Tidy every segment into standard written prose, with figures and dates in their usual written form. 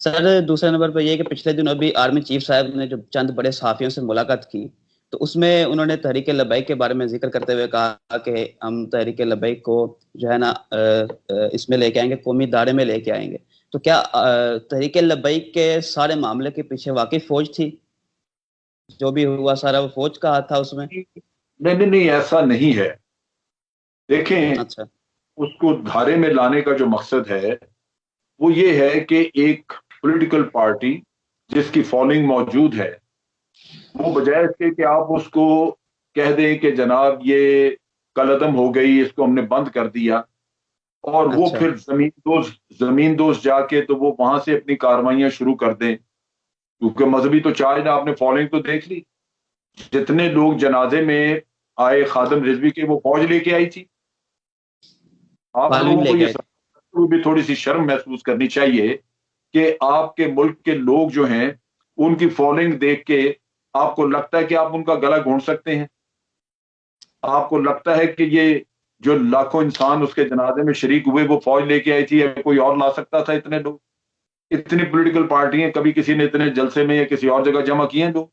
Sir दूसरे number पर यह कि पिछले दिनों अभी आर्मी चीफ साहब ने जो चंद बड़े सहाफियों से मुलाकात की, तो उसमें उन्होंने तहरीक लब्बैक के बारे में जिक्र करते हुए कहा कि हम तहरीक लब्बैक को जो है ना इसमें लेके आएंगे, कौमी दायरे में लेके आएंगे। तो क्या तहरीक लब्बैक के सारे मामले के पीछे वाकई फौज थी? जो भी हुआ सारा वो फौज का हाथ था उसमें? नहीं नहीं नहीं, ऐसा नहीं है। देखें, अच्छा। उसको धारे में लाने का जो मकसद है वो ये है कि एक पॉलिटिकल पार्टी जिसकी फॉलोइंग मौजूद है, वो बजाय इसके कि आप उसको कह दें कि जनाब ये कलअदम हो गई, इसको हमने बंद कर दिया, और वो अच्छा। फिर जमीन दोस्त जाके तो वो वहां से अपनी कार्रवाइयां शुरू कर दें। क्योंकि मजहबी तो चार्ज ना, आपने फॉलोइंग तो देख ली। जितने लोग जनाजे में आए खादम रिजवी के, वो फौज लेके आई थी। आप फालवी लोगों को लेके ये आए थे। समझते भी थोड़ी सी शर्म महसूस करनी चाहिए कि आपके मुल्क के लोग जो हैं, उनकी फॉलोइंग देख के आपको लगता है कि आप उनका गला घोंट सकते हैं? आपको लगता है कि ये जो लाखों इंसान उसके जनाजे में शरीक हुए, वो फौज लेके आई थी, या कोई और ला सकता था? इतने लोग, इतनी पॉलिटिकल पार्टियां कभी किसी ने इतने जलसे में या किसी और जगह जमा किए हैं लोग?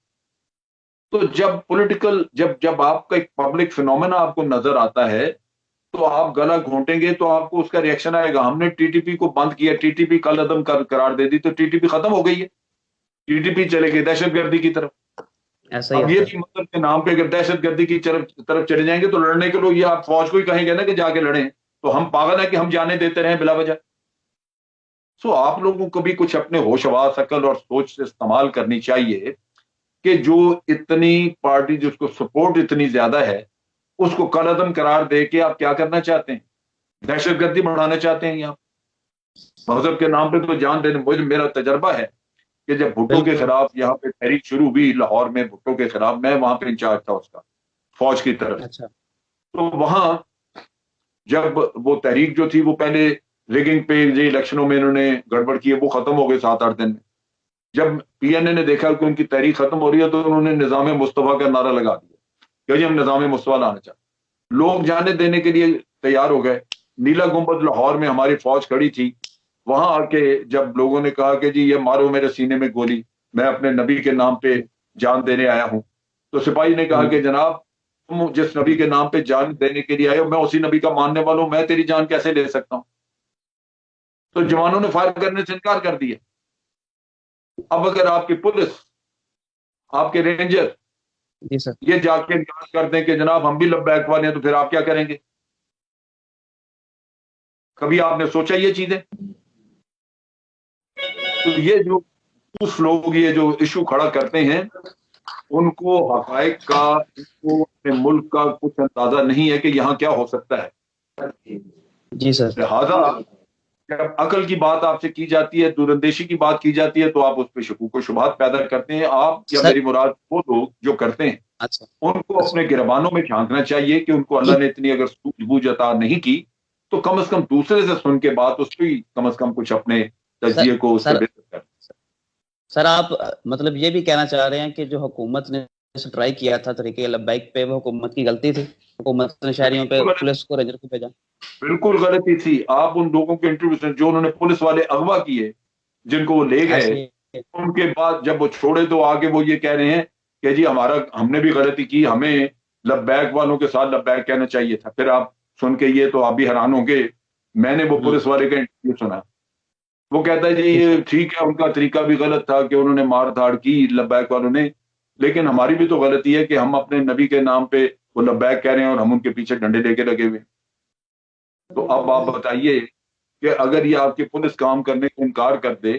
तो जब जब आपका एक पब्लिक फिनोमेना आपको नजर आता है, तो आप गला घोंटेंगे तो आपको उसका रिएक्शन आएगा। हमने टीटीपी को बंद किया, टीटीपी कल अदम करार दे दी, तो टीटीपी खत्म हो गई है, टीटीपी चले गई दहशतगर्दी की तरफ। ऐसा ही है अब ये सर। भी मतलब के नाम पे अगर दहशतगर्दी की तरफ तरफ चले जाएंगे, तो लड़ने के लोग ये आप फौज को ही कहेंगे ना कि जाके लड़े, तो हम पागल है कि हम जाने देते रहे बिला वजह? सो आप लोगों को भी कुछ अपने होश हवास, अकल और सोच से इस्तेमाल करनी चाहिए कि जो इतनी पार्टी जिसको सपोर्ट इतनी ज्यादा है, उसको कलअदम करार दे के आप क्या करना चाहते हैं? दहशतगर्दी बढ़ाना चाहते हैं? यहाँ मजहब के नाम पे तो जान देने, मुझे मेरा तजर्बा है कि जब भुट्टो के बिल्कुल। खिलाफ यहाँ पे तहरीक शुरू हुई लाहौर में, भुट्टो के खिलाफ, मैं वहां पे इंचार्ज था उसका, फौज की तरफ से। अच्छा। तो वहां जब वो तहरीक जो थी, वो पहले रिगिंग पे, जो इलेक्शनों में इन्होंने गड़बड़ की है, वो खत्म हो गई 7-8 दिन में। जब पीएनए ने देखा कि उनकी तहरीक खत्म हो रही है, तो उन्होंने निजाम मुस्तफा का नारा लगा दिया कि जी हम निजाम मुस्तफा लाना चाहते हैं। लोग जाने देने के लिए तैयार हो गए। नीला गुंबद लाहौर में हमारी फौज खड़ी थी। वहां आके जब लोगों ने कहा कि जी ये मारो मेरे सीने में गोली, मैं अपने नबी के नाम पे जान देने आया हूं, तो सिपाही ने कहा कि हम्म। जनाब, तुम जिस नबी के नाम पे जान देने के लिए आए हो, मैं उसी नबी का मानने वाला हूं, मैं तेरी जान कैसे ले सकता हूं? तो जवानों ने फायर करने से इनकार कर दिया। अब अगर आपकी पुलिस, आपके रेंजर जी सर। ये जाके इनकार कर दें कि जनाब हम भी लब्बैक वाले हैं, तो फिर आप क्या करेंगे? कभी आपने सोचा ये चीजें? तो ये जो कुछ लोग ये जो इशू खड़ा करते हैं, उनको हकायक का, उनको अपने मुल्क का कुछ अंदाजा नहीं है कि यहाँ क्या हो सकता है। जी सर। लिहाजा जब अकल की बात आपसे की जाती है, दूरंदेशी की बात की जाती है, तो आप उस पर शकूक व शुबहात पैदा करते हैं। आप या सर। मेरी मुराद वो लोग जो करते हैं, अच्छा। उनको अच्छा। अपने गिरबानों में झांकना चाहिए कि उनको अल्लाह ने इतनी अगर सूझबूझ अता नहीं की, तो कम से कम दूसरे से सुन के बात उस पर कम से कम कुछ अपने सर। तजिए को उस पर सर। बेहतर कर। सर आप मतलब ये भी कहना चाह रहे हैं कि जो हुकूमत ने ट्राई किया था तरीके लब्बैक पे, वो हुकूमत की गलती थी? हुकूमत ने शहरियों पे बिल्कुल गलत, पुलिस को, रेंजर को भेजा? बिल्कुल गलती थी। आप उन लोगों के इंटरव्यू जो उन्होंने पुलिस वाले अगवा किए, जिनको वो ले गए, ऐसे ही। उनके बाद जब वो छोड़े, तो आगे वो ये कह रहे हैं कि जी हमारा, हमने भी गलती की, हमें लब्बैक वालों के साथ लब्बैक कहना चाहिए था। फिर आप सुन के ये तो आप भी हैरान होंगे, मैंने वो हम्म। पुलिस वाले का इंटरव्यू सुना। वो कहता है जी जी सर। ये ठीक है, उनका तरीका भी गलत था कि उन्होंने मार धाड़ की लब्बैक वालों ने, लेकिन हमारी भी तो गलती है कि हम अपने नबी के नाम पे वो लब्बैक कह रहे हैं और हम उनके पीछे डंडे लेके लगे हुए हैं। तो अब आप बताइए कि अगर ये आपकी पुलिस काम करने को इनकार कर दे,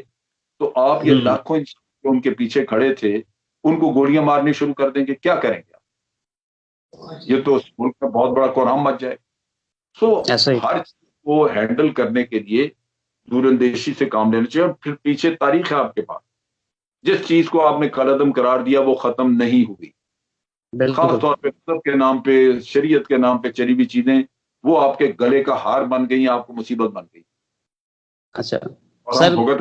तो आप ये हम्म। लाखों इंसान जो उनके पीछे खड़े थे, उनको गोलियां मारनी शुरू कर देंगे, क्या करेंगे आप? ये तो उस मुल्क में बहुत बड़ा कोहराम मच जाए। सो ऐसा ही। हर चीज को हैंडल करने के लिए दूरंदेशी से काम लेना चाहिए, और फिर पीछे तारीख है आपके पास। जिस चीज को आपने कलअदम करार दिया, वो खत्म नहीं हुई। खास बिल्कुल। तौर पे मज़हब के नाम पे, शरीयत के नाम पे चली हुई चीजें, वो आपके गले का हार बन गई, आपको मुसीबत बन गई, अच्छा। और हम सर भुगत